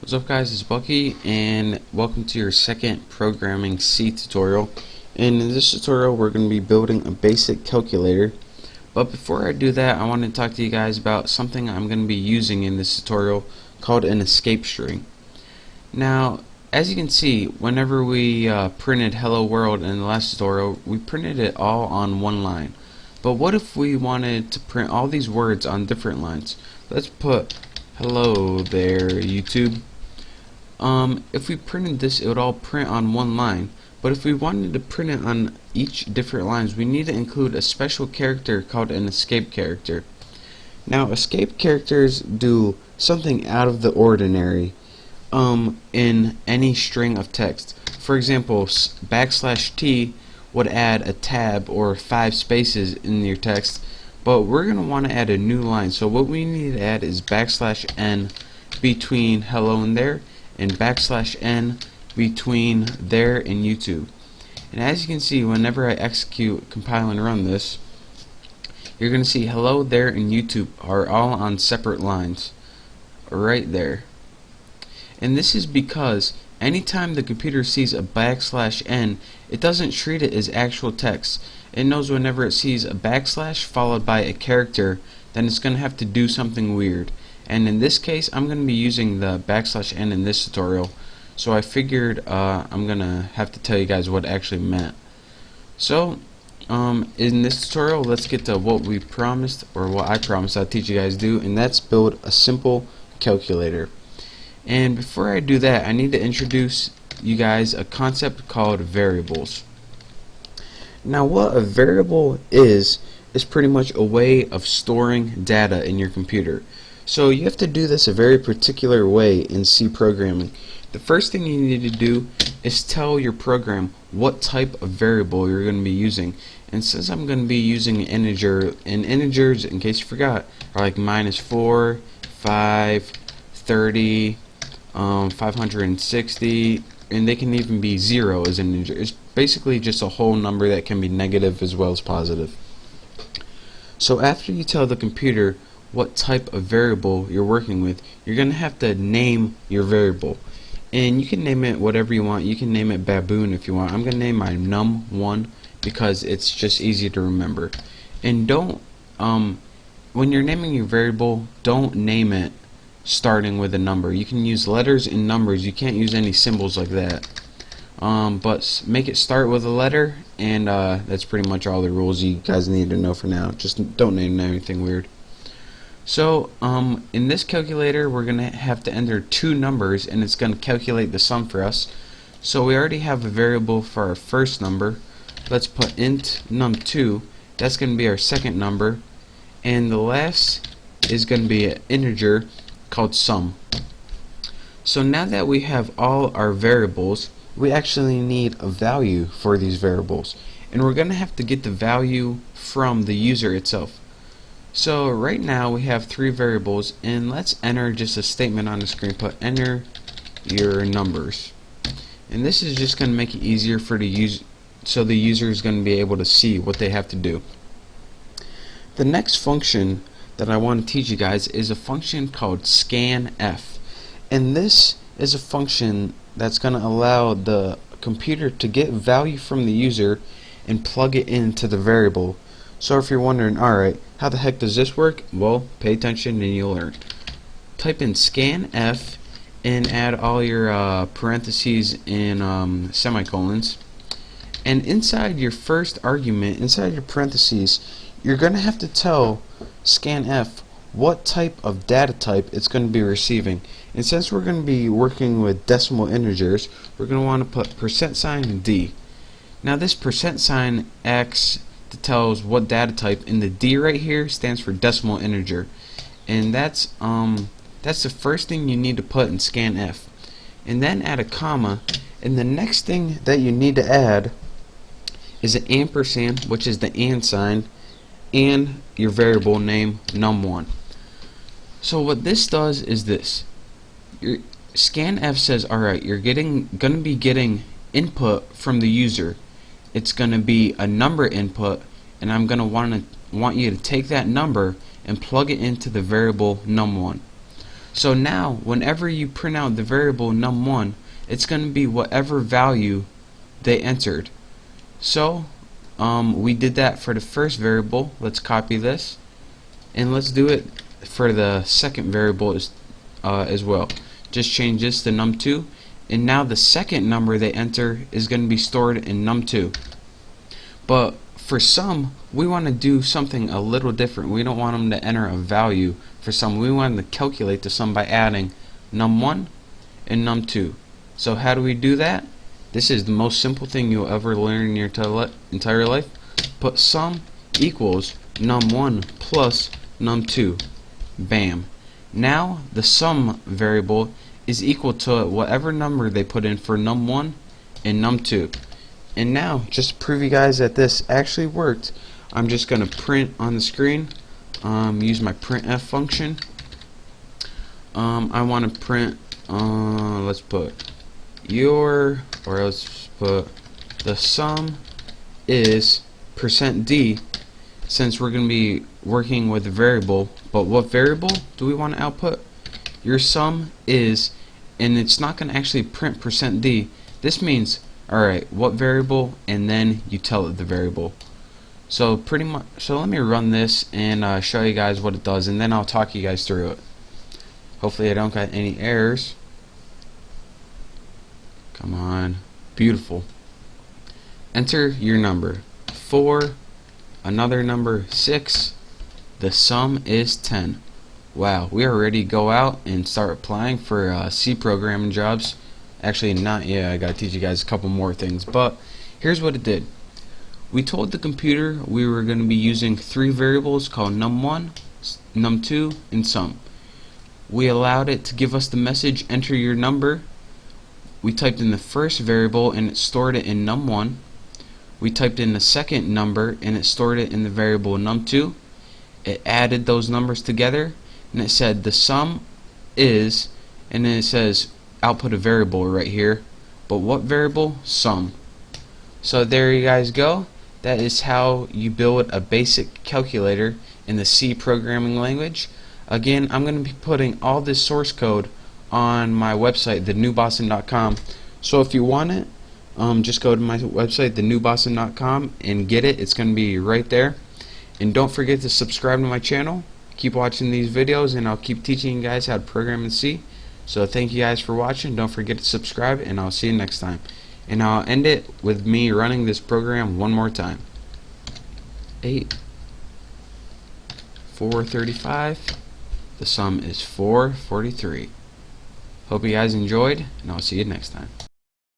What's up guys, it's Bucky and welcome to your second Programming C tutorial. And in this tutorial we're going to be building a basic calculator. But before I do that, I want to talk to you guys about something I'm going to be using in this tutorial called an escape string. Now, as you can see, whenever we printed hello world in the last tutorial, we printed it all on one line. But what if we wanted to print all these words on different lines? Let's put hello there YouTube. If we printed this, it would all print on one line. But if we wanted to print it on each different lines, we need to include a special character called an escape character. Now, escape characters do something out of the ordinary in any string of text. For example, \t would add a tab or 5 spaces in your text, but we're going to want to add a new line. So what we need to add is \n between hello and there, and \n between there and YouTube. And as you can see, whenever I execute, compile, and run this, you're going to see hello, there, and YouTube are all on separate lines right there. And this is because anytime the computer sees a \n, it doesn't treat it as actual text. It knows whenever it sees a backslash followed by a character, then it's going to have to do something weird. And in this case, I'm going to be using the \n in this tutorial, so I figured I'm going to have to tell you guys what it actually meant. So, in this tutorial, let's get to what we promised, or what I promised I'd teach you guys to do, and that's build a simple calculator. And before I do that, I need to introduce you guys a concept called variables. Now, what a variable is pretty much a way of storing data in your computer. So you have to do this a very particular way in C programming. The first thing you need to do is tell your program what type of variable you're going to be using. And since I'm going to be using an integer, and integers, in case you forgot, are like -4, 5, 30, 560, and they can even be 0 as an integer. It's basically just a whole number that can be negative as well as positive. So after you tell the computer what type of variable you're working with, you're going to have to name your variable. And you can name it whatever you want. You can name it baboon if you want. I'm going to name my num1 because it's just easy to remember. And don't, when you're naming your variable, don't name it starting with a number. You can use letters and numbers. You can't use any symbols like that. But make it start with a letter, and that's pretty much all the rules you guys need to know for now. Just don't name anything weird. So in this calculator, we're going to have to enter 2 numbers, and it's going to calculate the sum for us. So we already have a variable for our first number. Let's put int num2. That's going to be our second number, and the last is going to be an integer called sum. So now that we have all our variables, we actually need a value for these variables, and we're going to have to get the value from the user itself. So right now we have 3 variables, and let's enter just a statement on the screen. Put enter your numbers, and this is just going to make it easier for the user, so the user is going to be able to see what they have to do. The next function that I want to teach you guys is a function called scanf, and this is a function that's going to allow the computer to get value from the user and plug it into the variable. So if you're wondering, alright, how the heck does this work? Well, pay attention and you'll learn. Type in scanf and add all your parentheses and semicolons, and inside your first argument, inside your parentheses, you're going to have to tell scanf what type of data type it's going to be receiving. And since we're going to be working with decimal integers, we're going to want to put %d. Now this % acts to tell us what data type, and the D right here stands for decimal integer. And that's the first thing you need to put in scanf. And then add a comma, and the next thing that you need to add is an ampersand, which is the and sign, and your variable name num1. So what this does is this. Your scanf says, alright, you're gonna be getting input from the user. It's gonna be a number input, and I'm gonna want you to take that number and plug it into the variable num1. So now whenever you print out the variable num1, it's going to be whatever value they entered. So we did that for the first variable. Let's copy this and let's do it for the second variable as well. Just change this to num2, and now the second number they enter is going to be stored in num2. But for sum, we want to do something a little different. We don't want them to enter a value for sum. We want them to calculate the sum by adding num1 and num2. So how do we do that? This is the most simple thing you'll ever learn in your entire life. Put sum equals num1 plus num2. Bam. Now the sum variable is equal to whatever number they put in for num1 and num2. And now, just to prove you guys that this actually worked, I'm just going to print on the screen, use my printf function. I want to print, let's put let's put the sum is %d, since we're going to be working with a variable. But what variable do we want to output? Your sum is, and it's not going to actually print %d. This means, alright, what variable, and then you tell it the variable. So pretty much, so let me run this and show you guys what it does, and then I'll talk you guys through it. Hopefully I don't got any errors. Come on. Beautiful. Enter your number. 4, another number 6, the sum is 10. Wow, we are ready to go out and start applying for C programming jobs. Actually not yet, I gotta teach you guys a couple more things, but here's what it did. We told the computer we were going to be using 3 variables called num1, num2, and sum. We allowed it to give us the message, enter your number. We typed in the first variable and it stored it in num1. We typed in the second number and it stored it in the variable num2. It added those numbers together and it said the sum is, and then it says output a variable right here. But what variable? Sum. So there you guys go. That is how you build a basic calculator in the C programming language. Again, I'm going to be putting all this source code on my website, thenewboston.com. So if you want it, just go to my website, thenewboston.com, and get it. It's going to be right there. And don't forget to subscribe to my channel. Keep watching these videos, and I'll keep teaching you guys how to program in C. So thank you guys for watching. Don't forget to subscribe, and I'll see you next time. And I'll end it with me running this program one more time. 8, 435. The sum is 443. Hope you guys enjoyed, and I'll see you next time.